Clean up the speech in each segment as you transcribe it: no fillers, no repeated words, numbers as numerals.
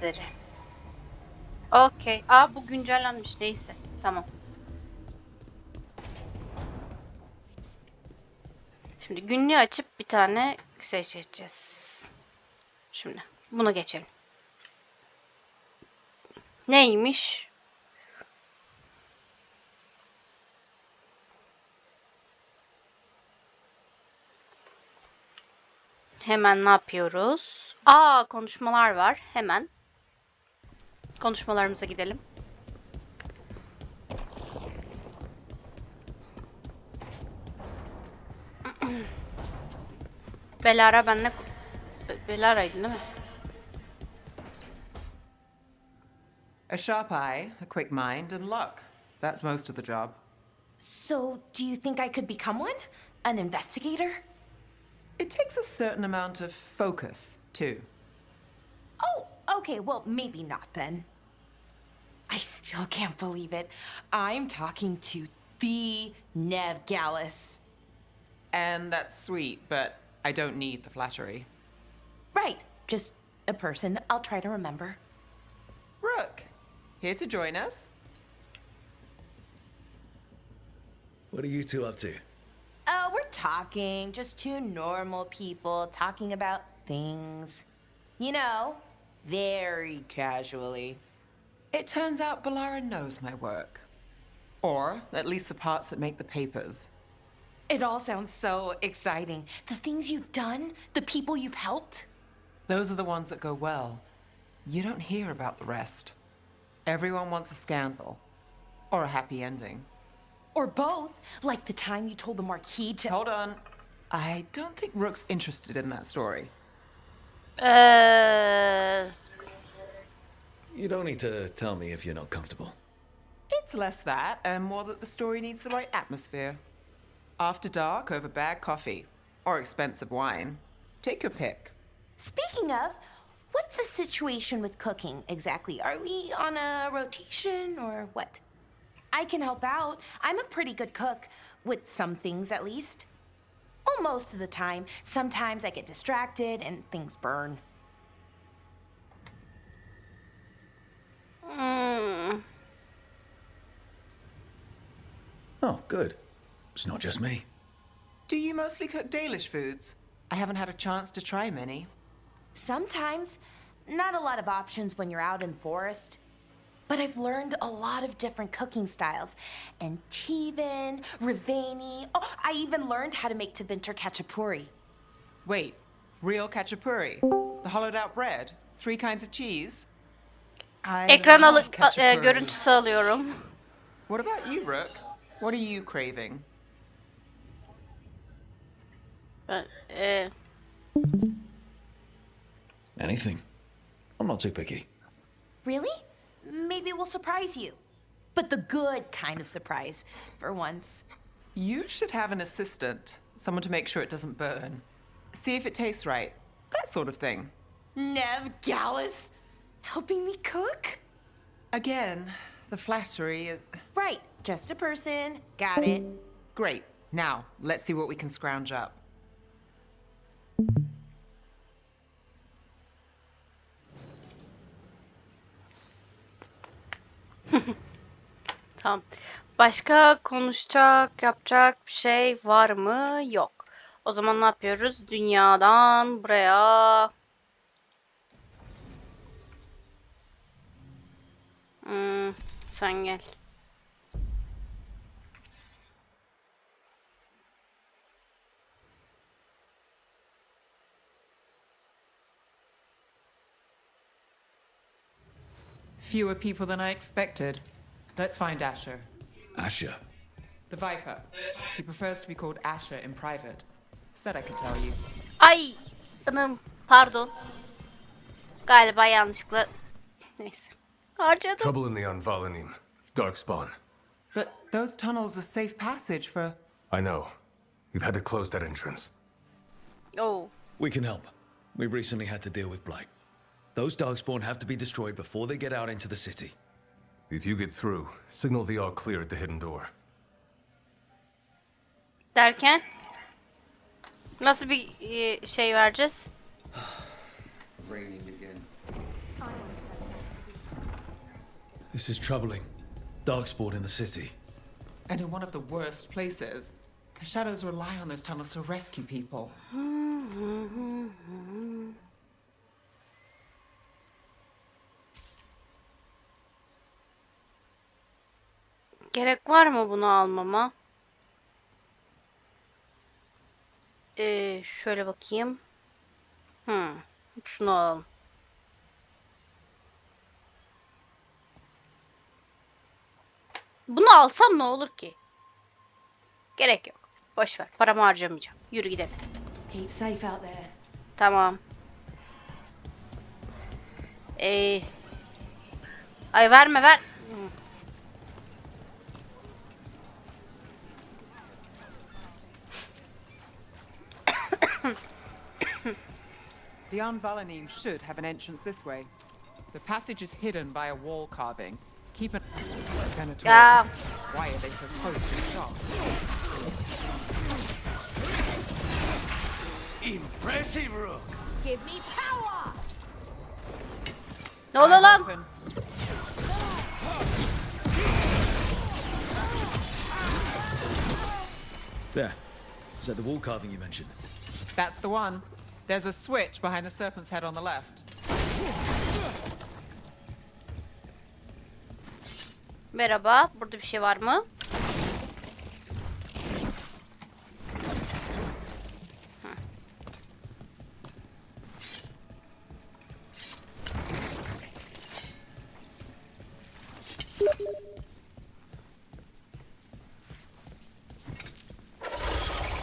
sesleri. Okey. Aa, bu güncellenmiş. Neyse. Tamam. Şimdi günlüğü açıp bir tane seçeceğiz. Şimdi buna geçelim. Neymiş? Hemen ne yapıyoruz? Aa, konuşmalar var. Hemen konuşmalarımıza gidelim. Belara benle... Belara'ydı değil mi? A sharp eye, a quick mind, and luck. That's most of the job. So, do you think I could become one? An investigator? It takes a certain amount of focus, too. Oh, okay, well, maybe not then. I still can't believe it. I'm talking to the Neve Gallus. And that's sweet, but I don't need the flattery. Right, just a person I'll try to remember. Rook, here to join us. What are you two up to? We're talking, just two normal people talking about things. You know, very casually. It turns out Belara knows my work. Or at least the parts that make the papers. It all sounds so exciting. The things you've done, the people you've helped. Those are the ones that go well. You don't hear about the rest. Everyone wants a scandal. Or a happy ending. Or both, like the time you told the Marquis to... Hold on. I don't think Rook's interested in that story. You don't need to tell me if you're not comfortable. It's less that, and more that the story needs the right atmosphere. After dark over bad coffee. Or expensive wine. Take your pick. Speaking of, what's the situation with cooking exactly? Are we on a rotation or what? I can help out. I'm a pretty good cook, with some things at least. Well, most of the time. Sometimes I get distracted and things burn. Oh, good. It's not just me. Do you mostly cook Dalish foods? I haven't had a chance to try many. Sometimes. Not a lot of options when you're out in the forest. But I've learned a lot of different cooking styles. And Tivin, Rivani. Oh, I even learned how to make Tevinter Khachapuri. Wait, real khachapuri? The hollowed out bread? 3 kinds of cheese? I Ekran love khachapuri. görüntüsü alıyorum. What about you, Rook? What are you craving? Anything. I'm not too picky. Really? Maybe we'll surprise you. But the good kind of surprise, for once. You should have an assistant. Someone to make sure it doesn't burn. See if it tastes right. That sort of thing. Neve Gallus? Helping me cook? Again, the flattery... Right, just a person. Got it. Great. Now, let's see what we can scrounge up. Tamam. Başka konuşacak, yapacak bir şey var mı? Yok. O zaman ne yapıyoruz? Dünyadan buraya. Sen gel. Fewer people than I expected. Let's find Asher. Asher. The Viper. He prefers to be called Asher in private. Said I could tell you. Ay! Anım. Pardon. Galiba yanlışlıkla. Neyse. Harcadım. Trouble in the Anvalanim. Darkspawn. But those tunnels are safe passage for... I know. We've had to close that entrance. Oh. We can help. We recently had to deal with Blight. Those Darkspawn have to be destroyed before they get out into the city. If you get through, signal the all clear at the hidden door. Derken? Nasıl bir şey vereceğiz? Raining again. This is troubling. Darkspawn in the city. And in one of the worst places. The shadows rely on those tunnels to rescue people. Gerek var mı bunu almama? Şöyle bakayım. Şunu alalım. Bunu alsam ne olur ki? Gerek yok. Boş ver. Paramı harcamayacağım. Yürü gidelim. Keep safe out there. Tamam. Ay verme ver. The Unvalanim should have an entrance this way. The passage is hidden by a wall carving. Keep an Ya. Why are they so close to the shop? Impressive, Rook. Give me power! Ne oluyor lan? Open. There. Is that the wall carving you mentioned? That's the one. There's a switch behind the serpent's head on the left. Merhaba. Burada bir şey var mı?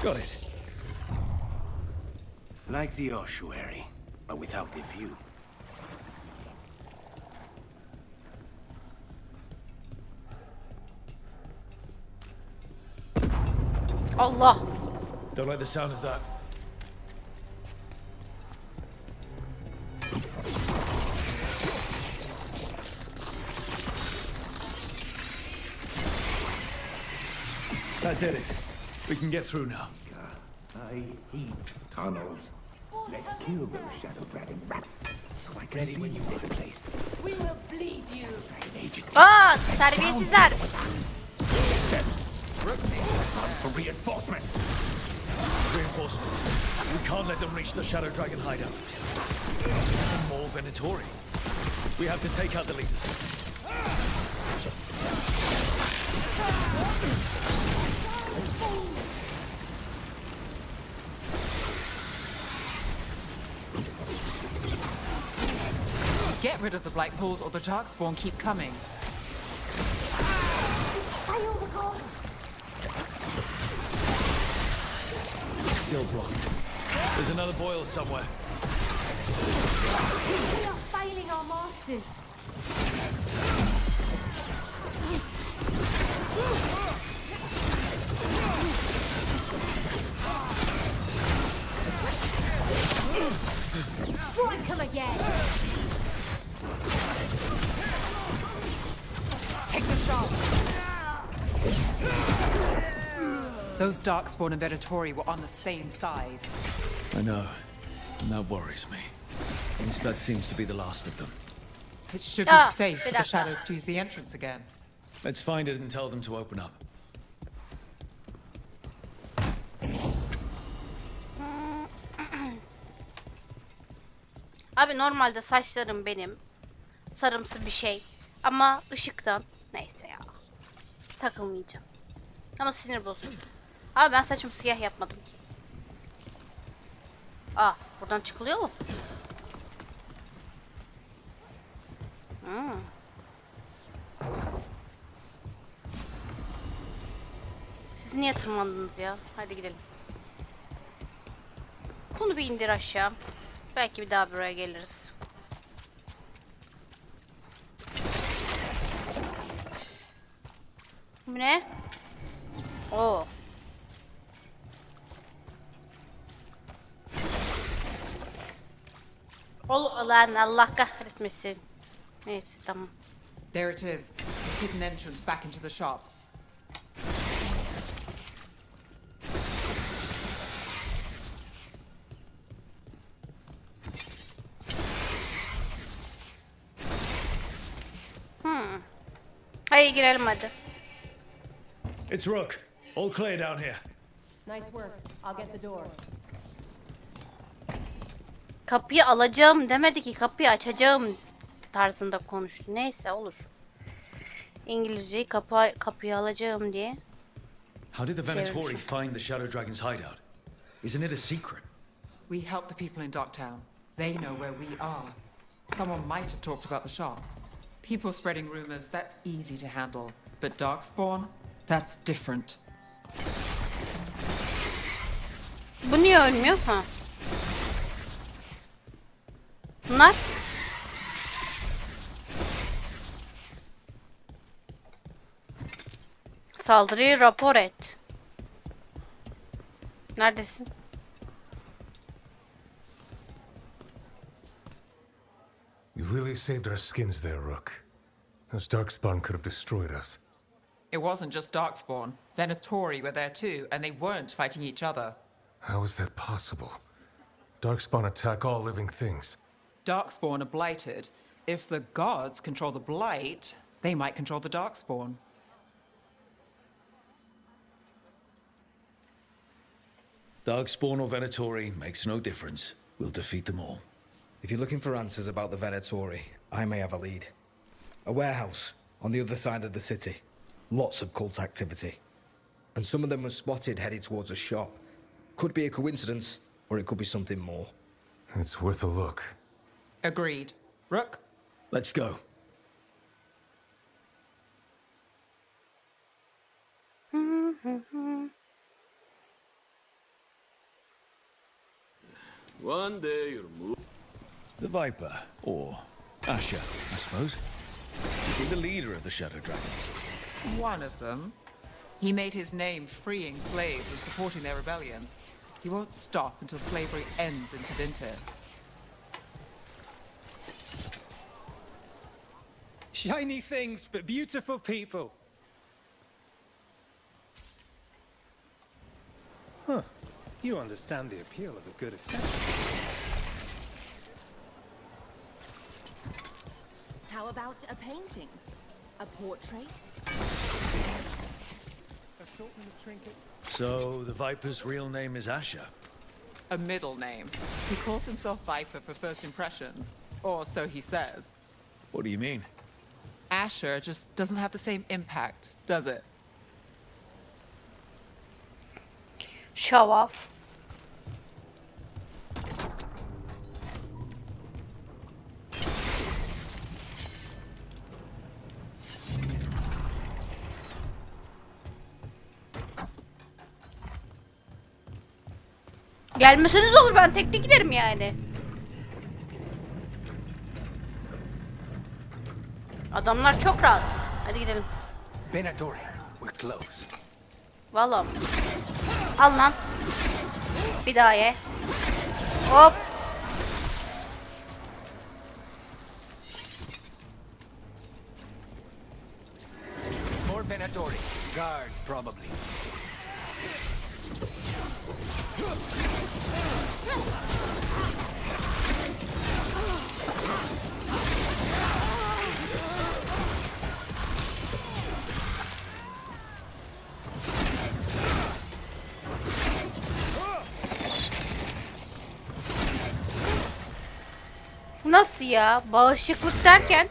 Got it. Like the ossuary, but without the view. Allah. Don't like the sound of that. That did it. We can get through now. I hate tunnels. Let's kill those shadow dragon rats so I can leave this place. We will bleed you. Dragon agency. Terbiyesizler. Time for reinforcements. Reinforcements. We can't let them reach the Shadow Dragon hideout. And more Venatori. We have to take out the leaders. Get rid of the black pools or the darkspawn keep coming. Still blocked. There's another boil somewhere. We are failing our masters. Strike him again. Take the shot. Those darkspawn and Venatori were on the same side. I know. And that worries me. At least that seems to be the last of them. It should Ah, be safe for bir the dakika. shadows to use the entrance again. Let's find it and tell them to open up. Abi normalde saçlarım benim sarımsı bir şey. Ama ışıktan neyse ya. Takılmayacağım. Ama sinir bozucu. Abi ben saçımı siyah yapmadım ki. Buradan çıkılıyor mu? Siz niye tırmandınız ya? Hadi gidelim. Bunu bir indir aşağı. Belki bir daha buraya geliriz. Bu ne? Oo. Lan Allah kahretmesin. Neyse tamam. There it is. The hidden entrance back into the shop. Hayır girelim hadi. It's Rook. All clear down here. Nice work. I'll get the door. Kapıyı alacağım demedi ki, kapıyı açacağım tarzında konuştu. Neyse olur. İngilizceyi kapıyı alacağım diye. How did the Venatori find the Shadow Dragon's hideout? Isn't it a secret? We help the people in Docktown. They know where we are. Someone might have talked about the shop. People spreading rumors, that's easy to handle. But Darkspawn, that's different. Bu niye ölmüyor? Ha. Bunlar? Saldırıyı rapor et. Neredesin? You really saved our skins there, Rook. Those Darkspawn could have destroyed us. It wasn't just Darkspawn. Venatori were there too, and they weren't fighting each other. How is that possible? Darkspawn attack all living things. Darkspawn are blighted. If the gods control the blight, they might control the Darkspawn. Darkspawn or Venatori makes no difference. We'll defeat them all. If you're looking for answers about the Venatori, I may have a lead. A warehouse on the other side of the city. Lots of cult activity. And some of them were spotted headed towards a shop. Could be a coincidence, or it could be something more. It's worth a look. Agreed. Rook? Let's go. One day you'll move. The Viper, or Asher, I suppose. Is he the leader of the Shadow Dragons? One of them. He made his name freeing slaves and supporting their rebellions. He won't stop until slavery ends in Tevinter. Shiny things for beautiful people. Huh. You understand the appeal of a good accessory. How about a painting? A portrait? Assortment of trinkets. So, the Viper's real name is Asher. A middle name. He calls himself Viper for first impressions. Or so he says. What do you mean? Asher just doesn't have the same impact, does it? Show off. Gelmeseniz olur, ben tekte giderim yani. Adamlar çok rahat. Hadi gidelim. Venatori, we're close. Vallahi. Al lan. Bir daha ye. Hop. More Venatori. Guards, probably. Nasıl ya? Bağışıklık derken?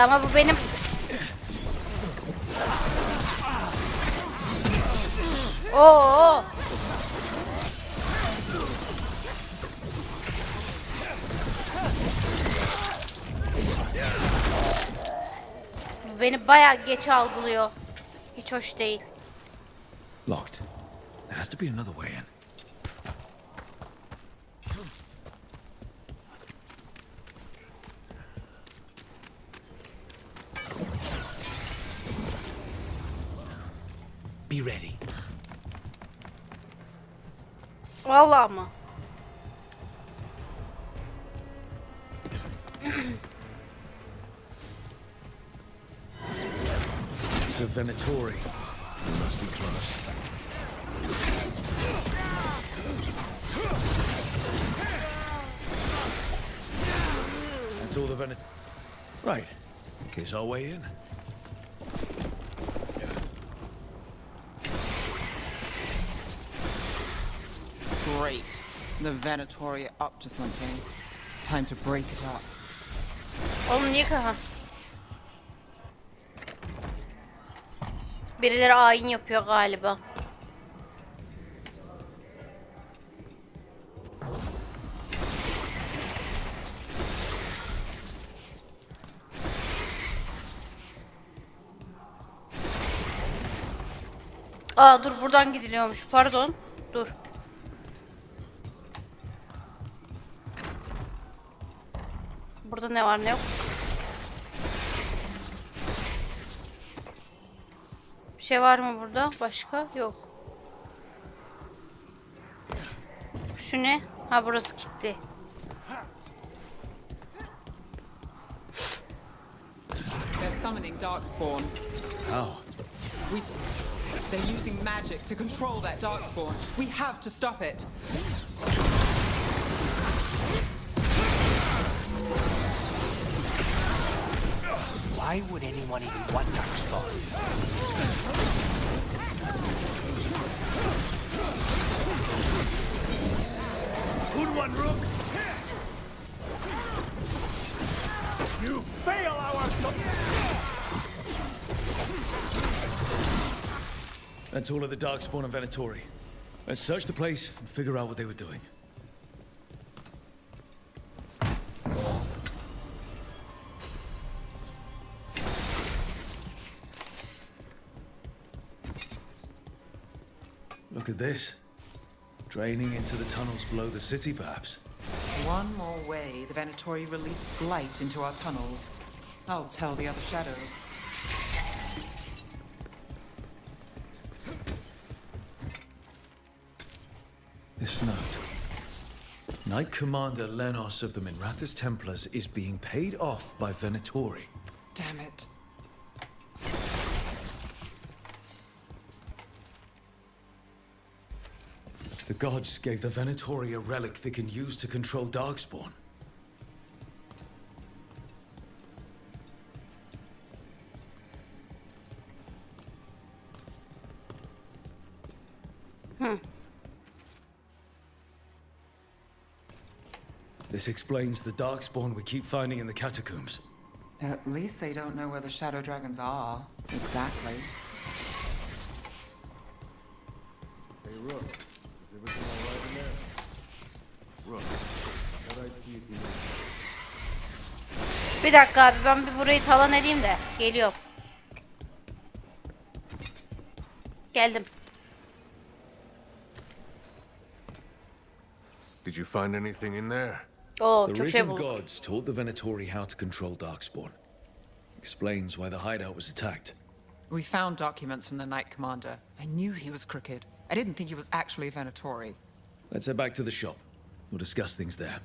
Ama bu benim... Oo. Bu beni bayağı geç algılıyor. Hiç hoş değil. Locked. There has to be another way in. Be ready. Vallahi mı? It's a Venatori. We must be close. That's all the Venet... Right. Guess our way in. Great. The Venatori are up to something. Time to break it up. Oğlum niye kaha? Birileri ayin yapıyor galiba. Aa dur buradan gidiliyormuş. Pardon. Dur. Burada ne var ne yok? Bir şey var mı burada? Başka? Yok. Şu ne? Ha burası kilitli. They're summoning Darkspawn. How? They're using magic to control that Darkspawn. We have to stop it. Why would anyone even want Darkspawn? Good one, Rook! You fail our... That's all of the Darkspawn and Venatori. Let's search the place and figure out what they were doing. Look at this. Draining into the tunnels below the city, perhaps. One more way the Venatori release light into our tunnels. I'll tell the other shadows. This note. Knight Commander Lenos of the Minrathous's Templars is being paid off by Venatori. Damn it. The gods gave the Venatori a relic they can use to control Darkspawn. This explains the Darkspawn we keep finding in the catacombs. At least they don't know where the Shadow Dragons are. Exactly. Hey, Rook. Is everything all right in there? Rook, what I see if you know. Bir dakika abi ben bir burayı talan edeyim de geliyorum. Geldim. Did you find anything in there? Oo The çok şey risen buldum. gods taught the Venatori how to control Darkspawn. Explains why the hideout was attacked. We found documents from the Knight Commander. I knew he was crooked. I didn't think he was actually a Venatori. Let's head back to the shop. We'll discuss things there.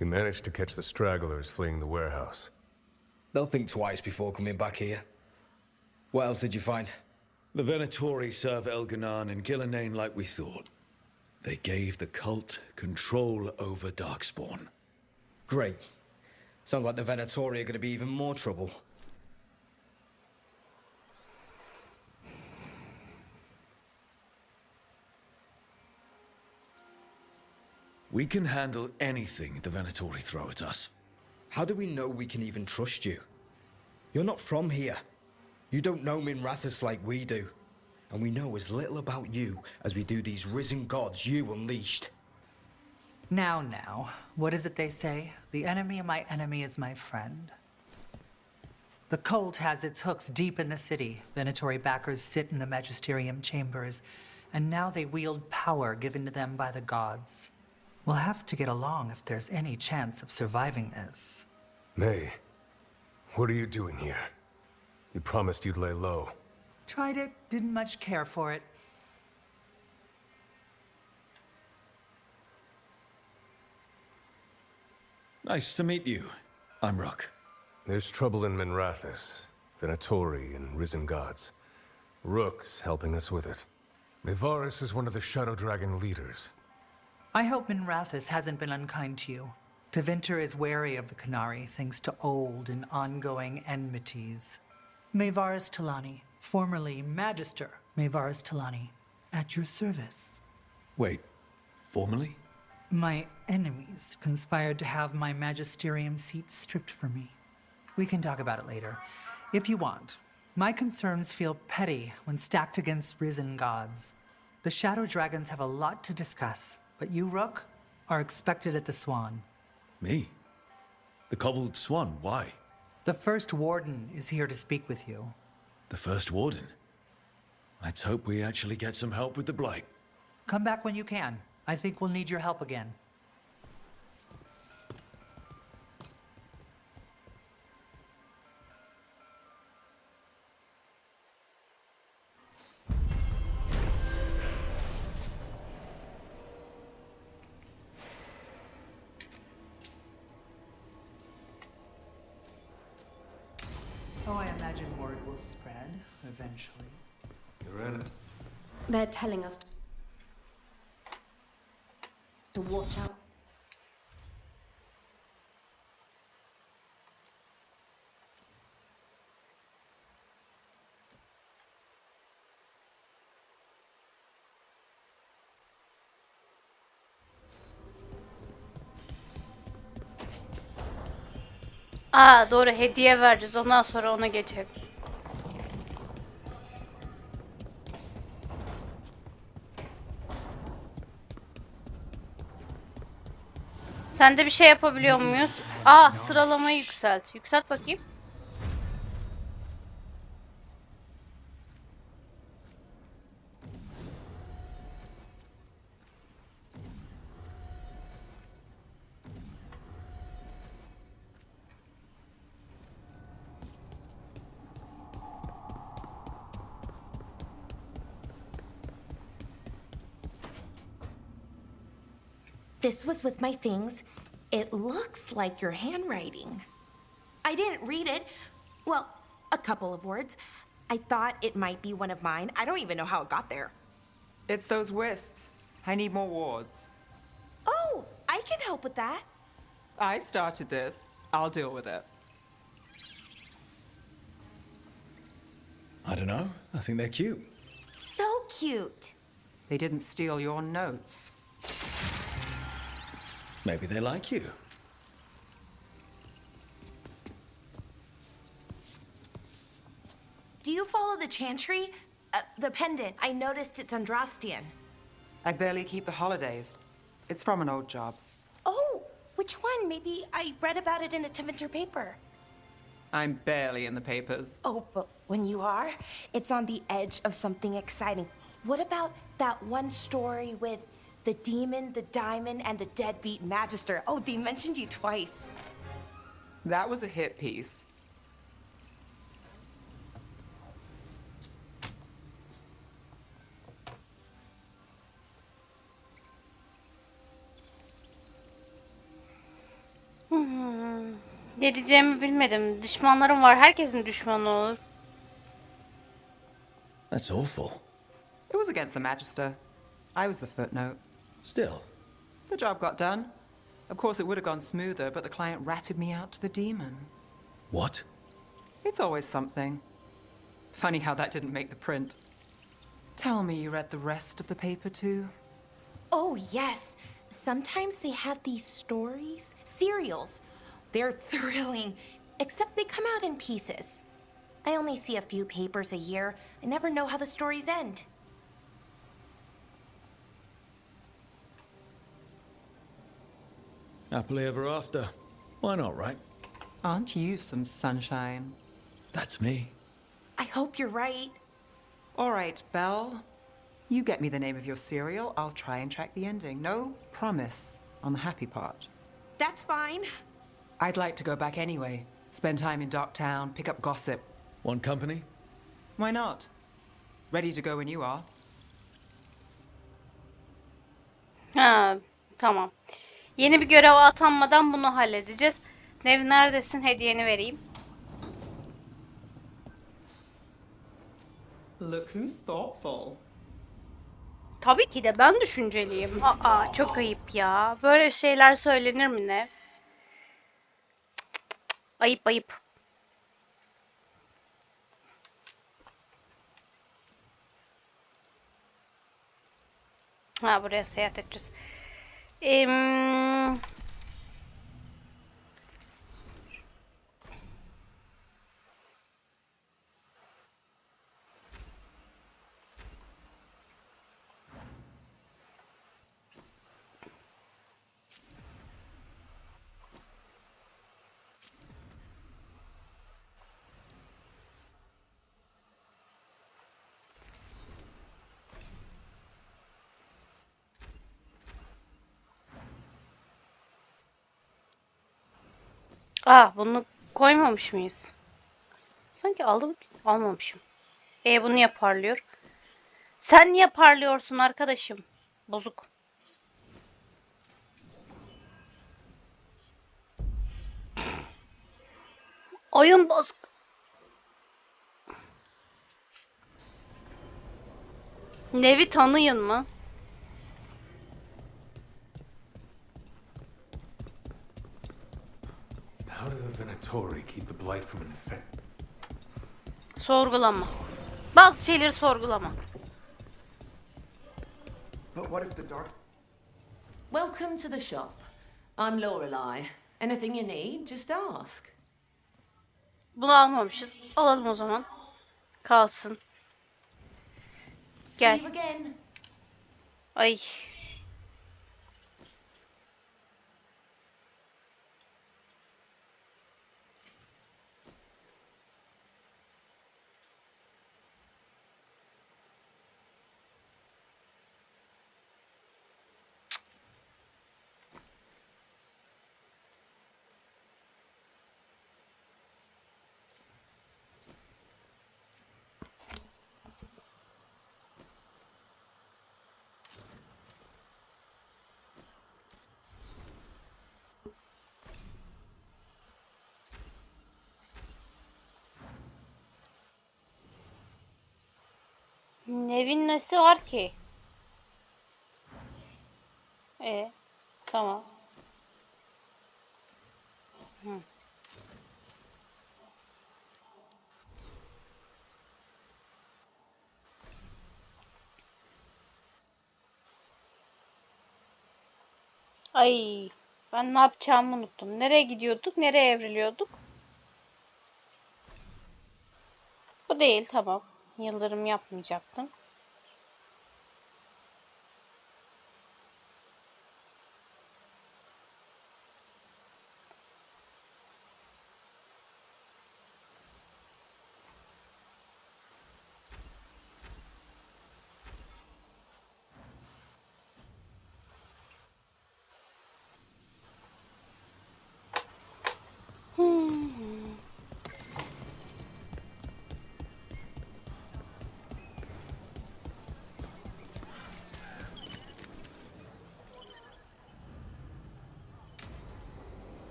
You managed to catch the stragglers fleeing the warehouse. They'll think twice before coming back here. What else did you find? The Venatori serve Elganan and Gillenane like we thought. They gave the cult control over Darkspawn. Great. Sounds like the Venatori are going to be even more trouble. We can handle anything the Venatori throw at us. How do we know we can even trust you? You're not from here. You don't know Minrathous's like we do. And we know as little about you as we do these risen gods you unleashed. Now, what is it they say? The enemy of my enemy is my friend. The cult has its hooks deep in the city. Venatori backers sit in the magisterium chambers, and now they wield power given to them by the gods. We'll have to get along if there's any chance of surviving this. May, what are you doing here? You promised you'd lay low. Tried it, didn't much care for it. Nice to meet you. I'm Rook. There's trouble in Minrathous, Venatori, and risen gods. Rook's helping us with it. Mevaris is one of the Shadow Dragon leaders. I hope Minrathous hasn't been unkind to you. Tevinter is wary of the Canary thanks to old and ongoing enmities. Mevaris Talani, formerly Magister Mevaris Talani, at your service. Wait, formally? My enemies conspired to have my magisterium seat stripped from me. We can talk about it later, if you want. My concerns feel petty when stacked against risen gods. The Shadow Dragons have a lot to discuss, but you, Rook, are expected at the Swan. Me? The cobbled swan, why? The First Warden is here to speak with you. The First Warden? Let's hope we actually get some help with the Blight. Come back when you can. I think we'll need your help again. Oh, I imagine word will spread eventually. You're in. They're telling us to watch out. Aa doğru, hediye vereceğiz. Ondan sonra ona geçelim. Sende bir şey yapabiliyor muyuz? Aa, sıralamayı yükselt. Yükselt bakayım. This was with my things. It looks like your handwriting. I didn't read it. Well, a couple of words. I thought it might be one of mine. I don't even know how it got there. It's those wisps. I need more wards. Oh, I can help with that. I started this. I'll deal with it. I don't know. I think they're cute. So cute. They didn't steal your notes. Maybe they like you. Do you follow the chantry? The pendant. I noticed it's Andrastian. I barely keep the holidays. It's from an old job. Oh, which one? Maybe I read about it in a Tevinter paper. I'm barely in the papers. Oh, but when you are, it's on the edge of something exciting. What about that one story with the demon, the diamond, and the deadbeat magister? Oh, they mentioned you twice. That was a hit piece. Ne diyeceğimi bilmedim. Düşmanlarım var. Herkesin düşmanı olur. That's awful. It was against the Magister. I was the footnote. Still. The job got done. Of course, it would have gone smoother, but the client ratted me out to the demon. What? It's always something. Funny how that didn't make the print. Tell me you read the rest of the paper too? Oh, yes. Sometimes they have these stories, serials. They're thrilling, except they come out in pieces. I only see a few papers a year. I never know how the stories end. Happily ever after. Why not, right? Aren't you some sunshine? That's me. I hope you're right. All right, Belle. You get me the name of your cereal, I'll try and track the ending. No promise on the happy part. That's fine. I'd like to go back anyway. Spend time in Darktown, pick up gossip. Want company? Why not? Ready to go when you are. Ha, tamam. Yeni bir göreve atanmadan bunu halledeceğiz. Neve neredesin? Hediyeni vereyim. Look who's thoughtful. Tabii ki de ben düşünceliyim. Aa, çok ayıp ya. Böyle şeyler söylenir mi ne? Ayıp ayıp. Ha, buraya seyahat edeceğiz. Bunu koymamış mıyız? Sanki almamışım. Bunu niye parlıyor? Sen niye parlıyorsun arkadaşım? Bozuk. Oyun bozuk. Nevi tanıyın mı? How do the Venatori keep the blight from infect? Sorgulama. Bazı şeyleri sorgulama. But what if the dark... Welcome to the shop. I'm Lorelei. Anything you need, just ask. Bunu almamışız. Alalım o zaman. Kalsın. See you Gel. again. Ay. Nevin nesi var ki? Tamam. Hı. Ay, ben ne yapacağımı unuttum. Nereye gidiyorduk? Nereye evriliyorduk? Bu değil, tamam. Yıldırım yapmayacaktım.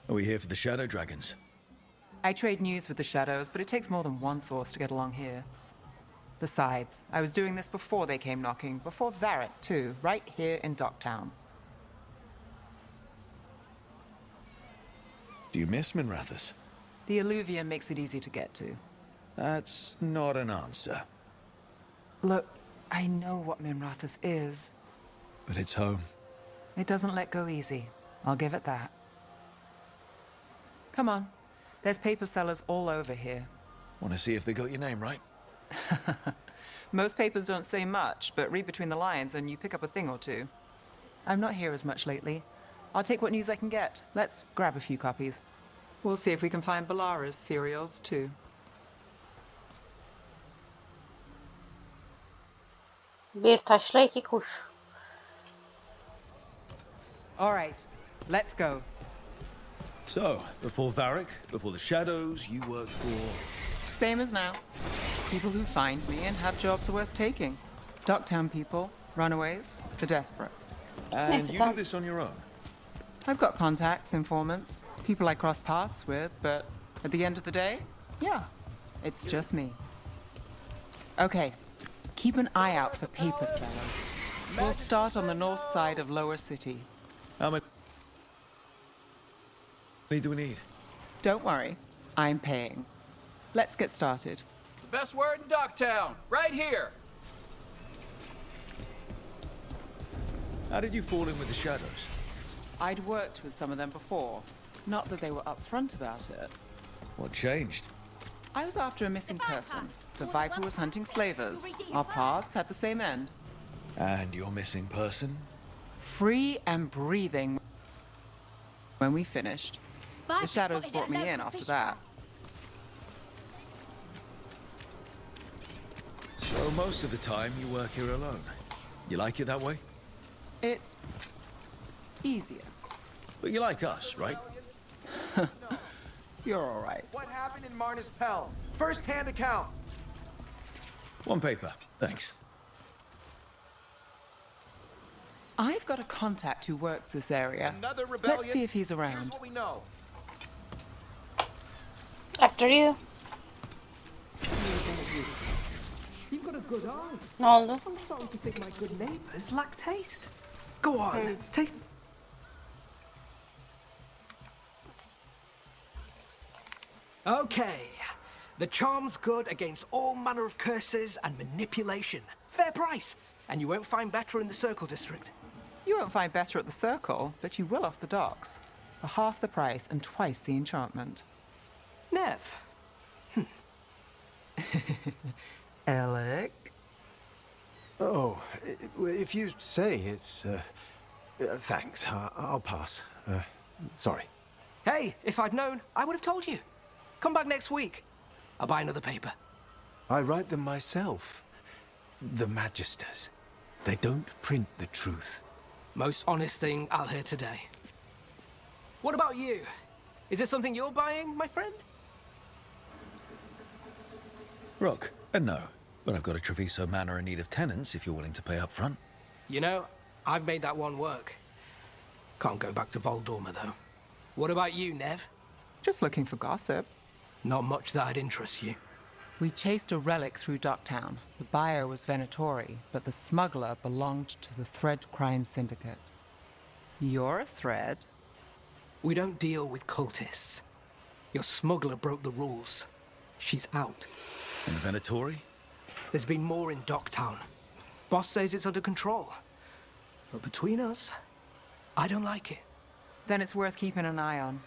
Are we here for the Shadow Dragons? I trade news with the shadows, but it takes more than one source to get along here. Besides, I was doing this before they came knocking, before Varret too, right here in Docktown. Do you miss Minrathous? The alluvium makes it easy to get to. That's not an answer. Look, I know what Minrathous'un is. But it's home. It doesn't let go easy. I'll give it that. Come on. There's paper sellers all over here. Want to see if they got your name right? Most papers don't say much, but read between the lines and you pick up a thing or two. I'm not here as much lately. I'll take what news I can get. Let's grab a few copies. We'll see if we can find Balara's serials, too. Bir taşla iki kuş. All right, let's go. So, before Varric, before the Shadows, you worked for... Same as now. People who find me and have jobs worth taking. Docktown people, runaways, the desperate. And you do this on your own? I've got contacts, informants, people I cross paths with, but at the end of the day, yeah, it's just me. Okay, keep an eye out for paper sellers. We'll start on the north side of Lower City. How many do we need? Don't worry, I'm paying. Let's get started. The best word in Docktown, right here. How did you fall in with the Shadows? I'd worked with some of them before. Not that they were upfront about it. What changed? I was after a missing person. The Viper was hunting slavers. Our paths had the same end. And your missing person? Free and breathing when we finished. The Shadows brought me in after that. So most of the time you work here alone. You like it that way? It's easier. But you like us, right? You're all right. What happened in Marnus Pell? First-hand account. One paper, thanks. I've got a contact who works this area. Another rebellion. Let's see if he's Here's around. what we know. After you. You've got a good eye. Ne oldu? I'm starting to think my good neighbors lack taste. Go on, take... Okay. The charm's good against all manner of curses and manipulation. Fair price. And you won't find better in the Circle District. You won't find better at the Circle, but you will off the docks. For half the price and twice the enchantment. Neve. Alec? Oh, if you say it's... thanks, I'll pass. Sorry. Hey, if I'd known, I would have told you. Come back next week. I'll buy another paper. I write them myself. The Magisters. They don't print the truth. Most honest thing I'll hear today. What about you? Is it something you're buying, my friend? Rook, no. But I've got a Treviso Manor in need of tenants if you're willing to pay up front. You know, I've made that one work. Can't go back to Voldorma, though. What about you, Neve? Just looking for gossip. Not much that'd interest you. We chased a relic through Docktown. The buyer was Venatori, but the smuggler belonged to the Thread Crime Syndicate. You're a Thread? We don't deal with cultists. Your smuggler broke the rules. She's out. And Venatori? There's been more in Docktown. Boss says it's under control. But between us, I don't like it. Then it's worth keeping an eye on.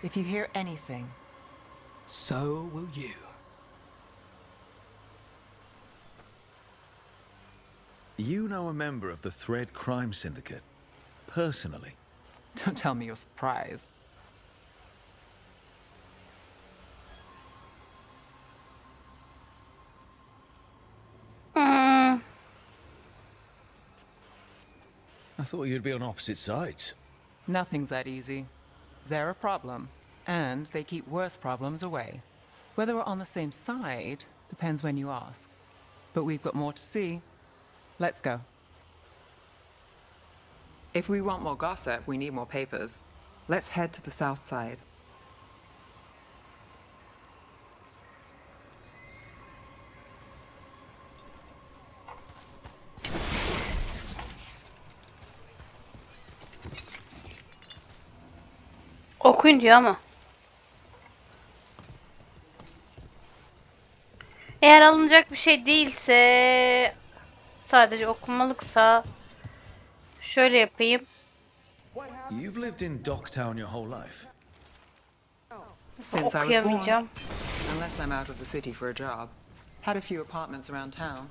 If you hear anything. So will you. You know a member of the Thread Crime Syndicate? Personally? Don't tell me you're surprised. I thought you'd be on opposite sides. Nothing's that easy. They're a problem, and they keep worse problems away. Whether we're on the same side depends when you ask. But we've got more to see. Let's go. If we want more gossip, we need more papers. Let's head to the south side. Okuyun diyor ama. Eğer alınacak bir şey değilse, sadece okumalıksa şöyle yapayım. You've lived in Docktown your whole life. Since I was born, Okuyamayacağım. unless I'm out of the city for a job. Had a few apartments around town.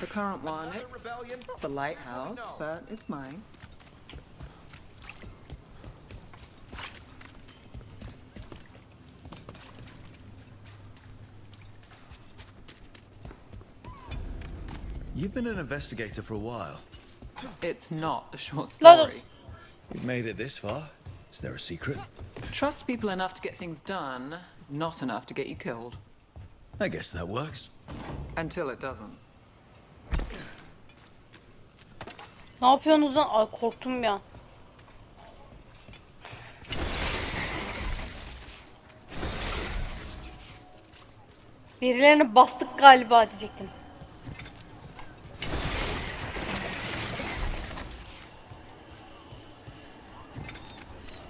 The current one, it's the lighthouse, but it's mine. You've been an investigator for a while. It's not a short Lan- story. You've made it this far. Is there a secret? Trust people enough to get things done, not enough to get you killed. I guess that works. Until it doesn't. Ne yapıyorsunuz lan? Ay korktum ya. Birilerini bastık galiba diyecektim.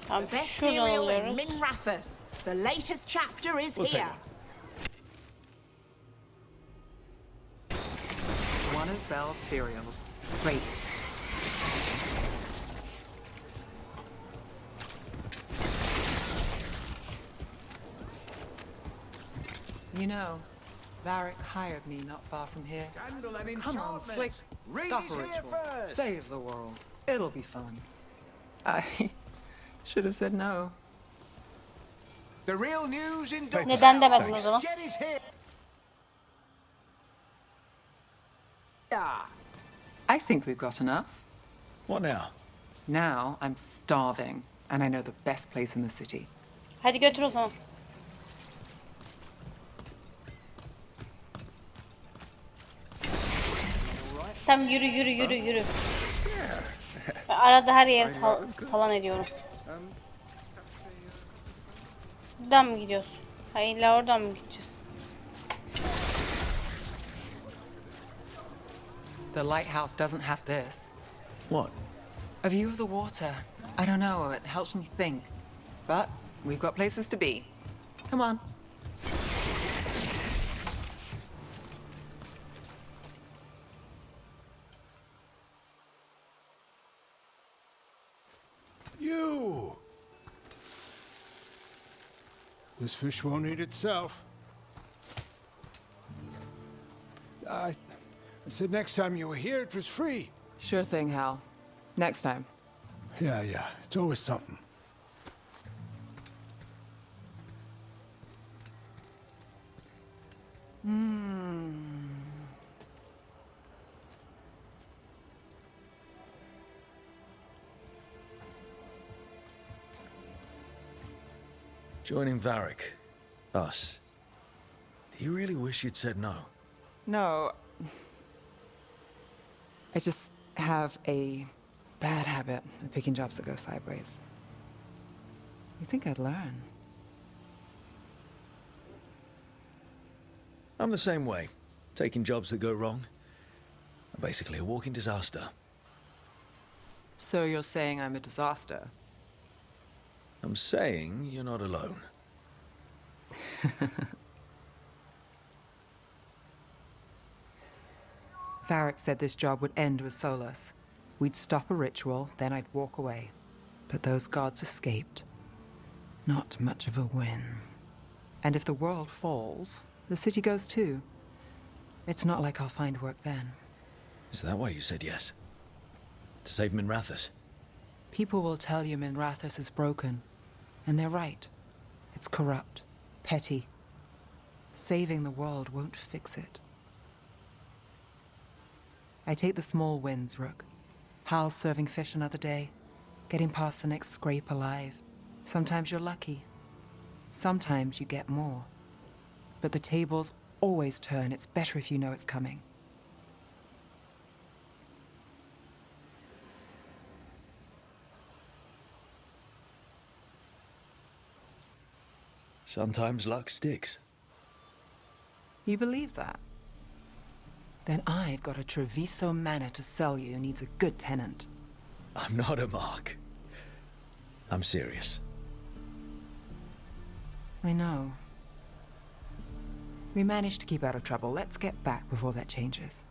Tamam, Best şuradan serial in alıyoruz. Minrathous'un. The latest chapter is We'll take here. One of Belle's cereals. Great. You know, Varric hired me not far from here. Come on, Slick. Stop a ritual. Save the world. It'll be fun. I should have said no. The real news in Neden demedin o zaman? Get it here. I think we've got enough. What now? Now I'm starving, and I know the best place in the city. Hadi götür o zaman. Tamam yürü yürü yürü yürü. Ben arada her yeri talan ediyorum. Buradan mı gidiyoruz? Hayır illa oradan mı gideceğiz? The lighthouse doesn't have this. What? A view of the water. I don't know, it helps me think. But we've got places to be. Come on. You! This fish won't eat itself. I said next time you were here, it was free. Sure thing, Hal. Next time. Yeah, it's always something. Joining Varric. Us. Do you really wish you'd said no? No. I just have a bad habit of picking jobs that go sideways. You think I'd learn? I'm the same way. Taking jobs that go wrong. I'm basically a walking disaster. So you're saying I'm a disaster? I'm saying you're not alone. Varric said this job would end with Solus. We'd stop a ritual, then I'd walk away. But those gods escaped. Not much of a win. And if the world falls, the city goes too. It's not like I'll find work then. Is that why you said yes? To save Minrathous'un? People will tell you Minrathous'un is broken. And they're right. It's corrupt, petty. Saving the world won't fix it. I take the small wins, Rook. Hal serving fish another day. Getting past the next scrape alive. Sometimes you're lucky. Sometimes you get more. But the tables always turn. It's better if you know it's coming. Sometimes luck sticks. You believe that? Then I've got a Treviso manor to sell you who needs a good tenant. I'm not a mark. I'm serious. I know. We managed to keep out of trouble. Let's get back before that changes.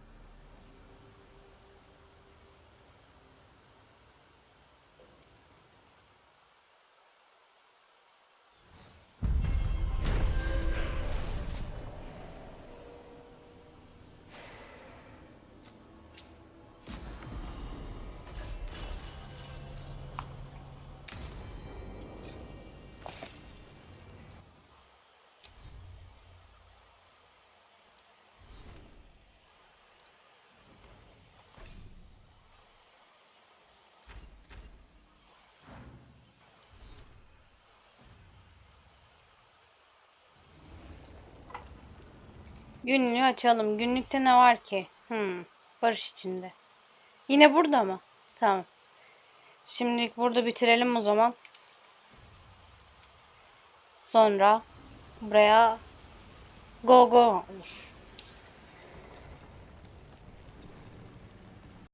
Günlüğü açalım. Günlükte ne var ki? Barış içinde. Yine burada mı? Tamam. Şimdilik burada bitirelim o zaman. Sonra buraya go go olur.